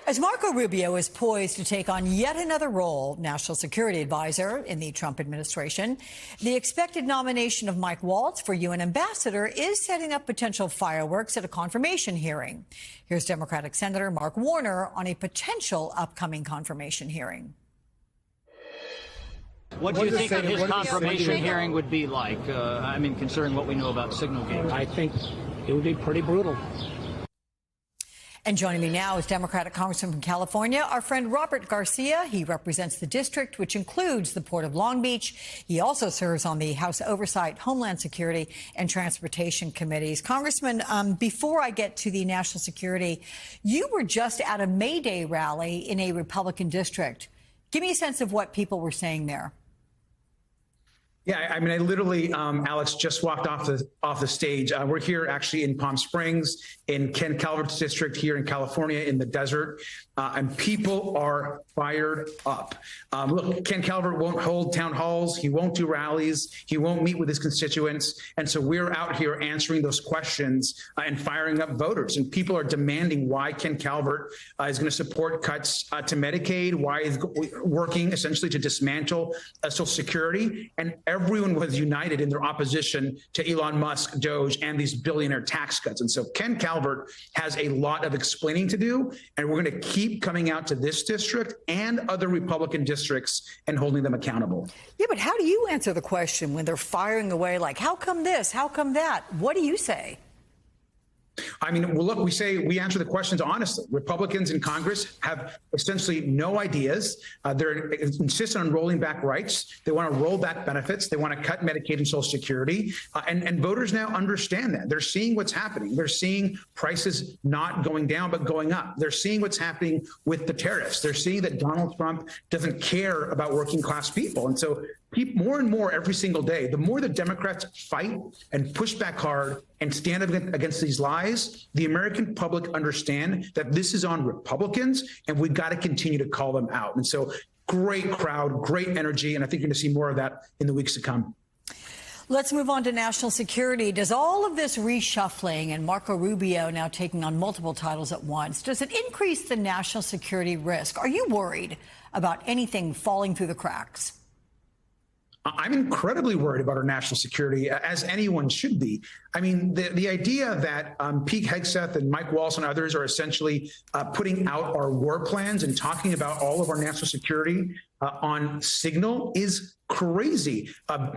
As Marco Rubio is poised to take on yet another role, national security advisor in the Trump administration, the expected nomination of Mike Waltz for UN ambassador is setting up potential fireworks at a confirmation hearing. Here's Democratic Senator Mark Warner on a potential upcoming confirmation hearing. What do you think that his confirmation hearing would be like? Considering what we know about signal games. I think it would be pretty brutal. And joining me now is Democratic Congressman from California, our friend Robert Garcia. He represents the district, which includes the Port of Long Beach. He also serves on the House Oversight, Homeland Security, and Transportation Committees. Congressman, before I get to the national security, you were just at a May Day rally in a Republican district. Give me a sense of what people were saying there. Yeah, I literally, Alex, just walked off the stage. We're here actually in Palm Springs, in Ken Calvert's district here in California, in the desert, and people are fired up. Look, Ken Calvert won't hold town halls. He won't do rallies. He won't meet with his constituents. And so we're out here answering those questions and firing up voters. And people are demanding why Ken Calvert is going to support cuts to Medicaid, why he's working essentially to dismantle Social Security. And everyone was united in their opposition to Elon Musk, Doge, and these billionaire tax cuts. And so Ken Calvert has a lot of explaining to do, and we're going to keep coming out to this district and other Republican districts and holding them accountable. Yeah, but how do you answer the question when they're firing away like, how come this, how come that? What do you say? Look, we answer the questions honestly. Republicans in Congress have essentially no ideas. They're insistent on rolling back rights. They want to roll back benefits. They want to cut Medicaid and Social Security. And voters now understand that. They're seeing what's happening. They're seeing prices not going down, but going up. They're seeing what's happening with the tariffs. They're seeing that Donald Trump doesn't care about working class people. And so more and more every single day, the more the Democrats fight and push back hard and stand up against these lies, the American public understand that this is on Republicans, and we've got to continue to call them out. And so great crowd, great energy, and I think you're going to see more of that in the weeks to come. Let's move on to national security. Does all of this reshuffling and Marco Rubio now taking on multiple titles at once, does it increase the national security risk? Are you worried about anything falling through the cracks? I'm incredibly worried about our national security, as anyone should be. The idea that Pete Hegseth and Mike Waltz and others are essentially putting out our war plans and talking about all of our national security on Signal is crazy.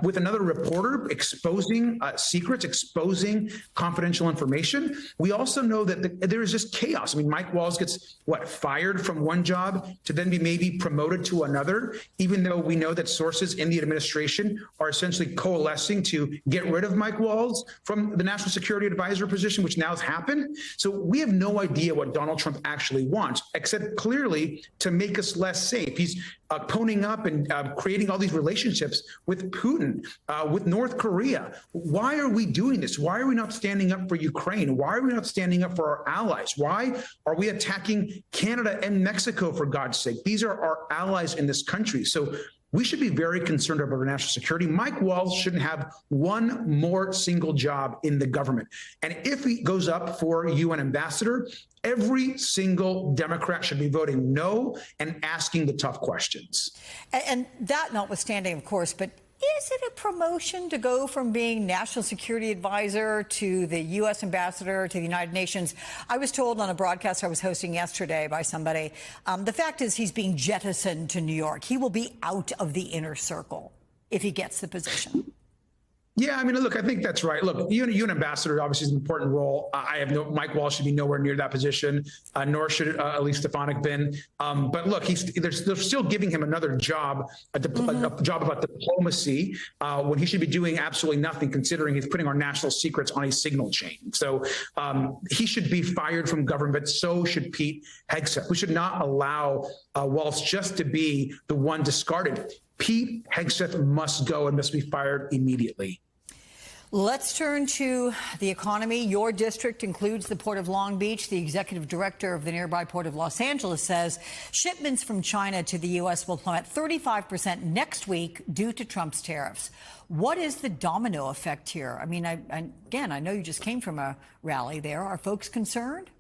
With another reporter exposing secrets, exposing confidential information. We also know that there is just chaos. Mike Waltz gets fired from one job to then be maybe promoted to another, even though we know that sources in the administration are essentially coalescing to get rid of Mike Waltz from the national security advisor position, which now has happened. So we have no idea what Donald Trump actually wants, except clearly to make us less safe. He's ponying up and creating all these relationships with Putin, with North Korea. Why are we doing this? Why are we not standing up for Ukraine? Why are we not standing up for our allies? Why are we attacking Canada and Mexico, for God's sake? These are our allies in this country. So we should be very concerned about our national security. Mike Waltz shouldn't have one more single job in the government. And if he goes up for UN ambassador, every single Democrat should be voting no and asking the tough questions. And that notwithstanding, of course, but is it a promotion to go from being national security advisor to the U.S. ambassador to the United Nations? I was told on a broadcast I was hosting yesterday by somebody, the fact is he's being jettisoned to New York. He will be out of the inner circle if he gets the position. Yeah, look, I think that's right. Look, UN ambassador obviously is an important role. Mike Waltz should be nowhere near that position, nor should Elise Stefanik been. But look, they're still giving him another job, a job about diplomacy, when he should be doing absolutely nothing, considering he's putting our national secrets on a signal chain. So he should be fired from government. So should Pete Hegseth. We should not allow Waltz just to be the one discarded. Pete Hegseth must go and must be fired immediately. Let's turn to the economy. Your district includes the Port of Long Beach. The executive director of the nearby Port of Los Angeles says shipments from China to the U.S. will plummet 35% next week due to Trump's tariffs. What is the domino effect here? I know you just came from a rally there. Are folks concerned?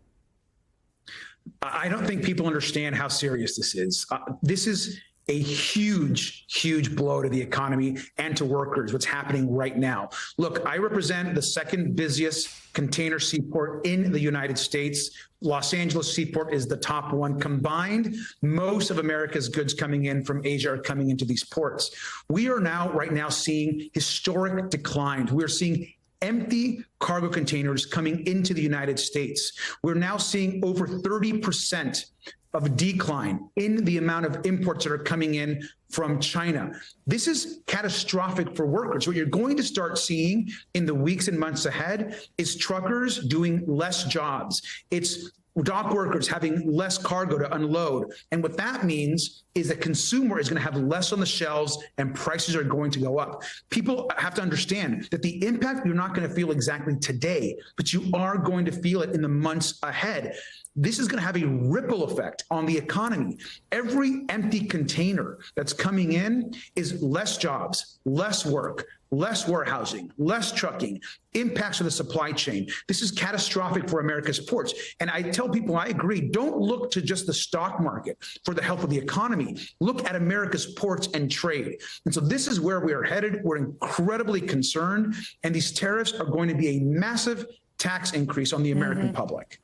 I don't think people understand how serious this is. This is a huge, huge blow to the economy and to workers, what's happening right now. Look, I represent the second busiest container seaport in the United States. Los Angeles seaport is the top one. Combined, most of America's goods coming in from Asia are coming into these ports. We are now, right now, seeing historic declines. We're seeing empty cargo containers coming into the United States. We're now seeing over 30% of a decline in the amount of imports that are coming in from China. This is catastrophic for workers. What you're going to start seeing in the weeks and months ahead is truckers doing less jobs. It's dock workers having less cargo to unload. And what that means is the consumer is going to have less on the shelves and prices are going to go up. People have to understand that the impact you're not going to feel exactly today, but you are going to feel it in the months ahead. This is going to have a ripple effect on the economy. Every empty container that's coming in is less jobs, less work, less warehousing, less trucking, impacts of the supply chain. This is catastrophic for America's ports. And I tell people, I agree, don't look to just the stock market for the health of the economy. Look at America's ports and trade. And so this is where we are headed. We're incredibly concerned. And these tariffs are going to be a massive tax increase on the American public.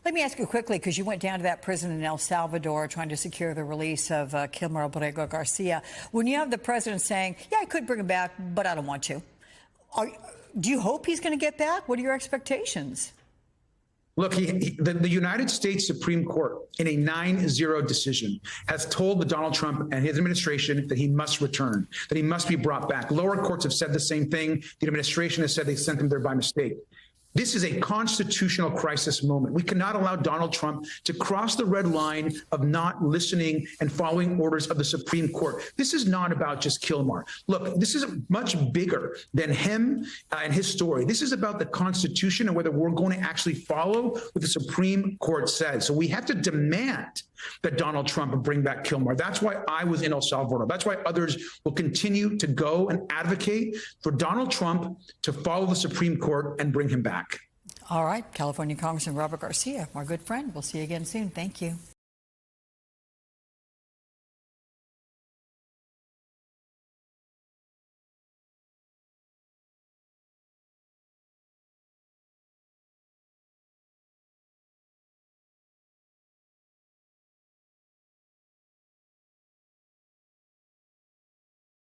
Let me ask you quickly, because you went down to that prison in El Salvador trying to secure the release of Kilmer Borrego Garcia. When you have the president saying, yeah, I could bring him back, but I don't want to. Do you hope he's going to get back? What are your expectations? Look, the United States Supreme Court, in a 9-0 decision, has told Donald Trump and his administration that he must return, that he must be brought back. Lower courts have said the same thing. The administration has said they sent him there by mistake. This is a constitutional crisis moment. We cannot allow Donald Trump to cross the red line of not listening and following orders of the Supreme Court. This is not about just Kilmer. Look, this is much bigger than him and his story. This is about the Constitution and whether we're going to actually follow what the Supreme Court says. So we have to demand that Donald Trump bring back Kilmer. That's why I was in El Salvador. That's why others will continue to go and advocate for Donald Trump to follow the Supreme Court and bring him back. All right. California Congressman Robert Garcia, our good friend. We'll see you again soon. Thank you.